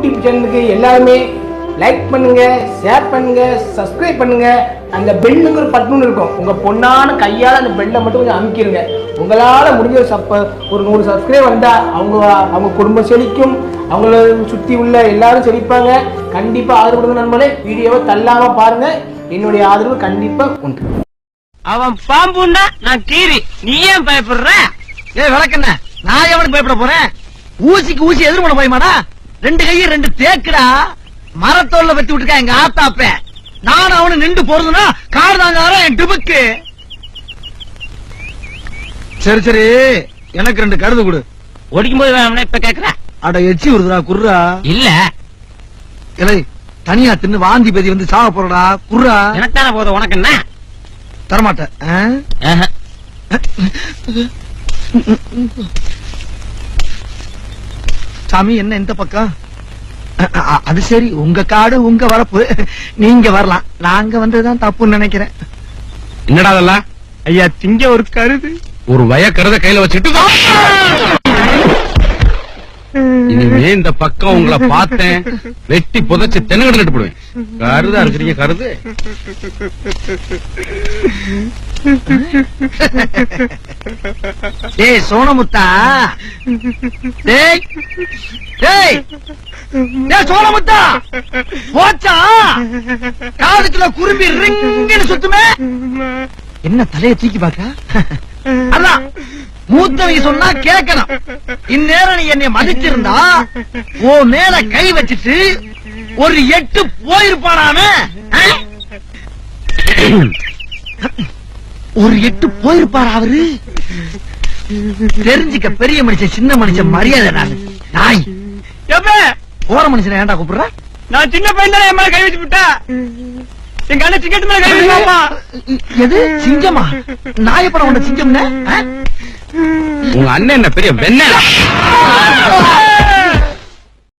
YouTube சேனலுக்கு எல்லாருமே like பண்ணுங்க, ஷேர் பண்ணுங்க, சப்ஸ்கிரைப் பண்ணுங்க. அந்த பெல்லுங்கிற பட்டன் இருக்கும், உங்க பொண்ணான கையால அந்த பெல்லை மட்டும் கொஞ்சம் அமுக்கிடுங்க. உங்களால முடிஞ்ச ஒரு 100 சப்ஸ்கிரைப் வந்தா அவங்க குடும்பம் செழிக்கும், அவங்கள சுத்தி உள்ள எல்லாரும் செழிப்பாங்க. கண்டிப்பா ஆதரவு கொடுங்க நண்பர்களே. வீடியோவை தள்ளாம பாருங்க, என்னுடைய ஆதரவு கண்டிப்பா உண்டு. அவன் பாம்புன்னா நான் கீரி, நீ ஏன் பயப்படுற? விளக்கண்ண, நான் எவனுக்கு பயப்பட போறேன்? ஊசிக்கு ஊசி எதிர் பண்ண போயமாடா? 2 கையை 2 தேக்குடா. மரத்தோல்ல வெட்டி விட்டுருக்கா எங்க ஆத்தாப்ப. நான் அவனு நின்று போறதுன்னா கார் தாங்க என் டிபுக்கு. சரி சரி, எனக்கு 2 கருது கொடு. ஒடிக்கும் போது வேணும்னா இப்ப கேக்குற? அட எச்சி வருதுடா, குர்ரா. இல்ல இலை தனியா தின்னு வாந்தி பேதி வந்து சாக போறடா, குர்ரா. எனக்கு தானே போதும், உனக்கு என்ன? தரமாட்டேன். சாமி என்ன இந்த பக்கம்? அது சரி, உங்க காடு உங்க வரப்பு, நீங்க வரலாம். நாங்க வந்ததுதான் தப்புன்னு நினைக்கிறேன். என்னடா அதெல்லாம்? ஐயா, திங்க ஒரு கருது. ஒரு வய கருத கையில வச்சுட்டு இனிமே இந்த பக்கம் உங்களை பார்த்தேன், வெட்டி புதைச்சு தென்னகடை நட்டு போடுவேன். கருதா இருக்கிறீங்க கருது. டேய் சோனமுத்தா, டேய் டேய் டேய் சோனமுத்தா, போச்சா காதுக்குள்ள குரும்பி ரிங்குன்னு சுத்துமே. என்ன தலையை தூக்கி பாக்க? அதான் மூத்தவங்க சொன்னா கேட்கணும். இந்நேரம் நீ என்னை மதிச்சிருந்தா ஓ மேல கை வச்சிட்டு ஒரு 8 போயிருப்பானாமே. ஒரு 8 போயிருப்பாரா அவரு? தெரிஞ்சுக்க, பெரிய மனுஷன் சின்ன மனுஷன் மரியாதை. நாய் போற மனுஷன் ஏன்டா கூப்பிடுற? நான் சின்ன பையன் தானே என் மேல கை வச்சு விட்டா. எங்க அண்ணன் சிங்கத்து மேல கை வச்சுமா? எது சிங்கமா? நாயப்படம் உண்ட சிங்கம். உங்க அண்ணன் என்ன பெரிய வெண்ணெய்?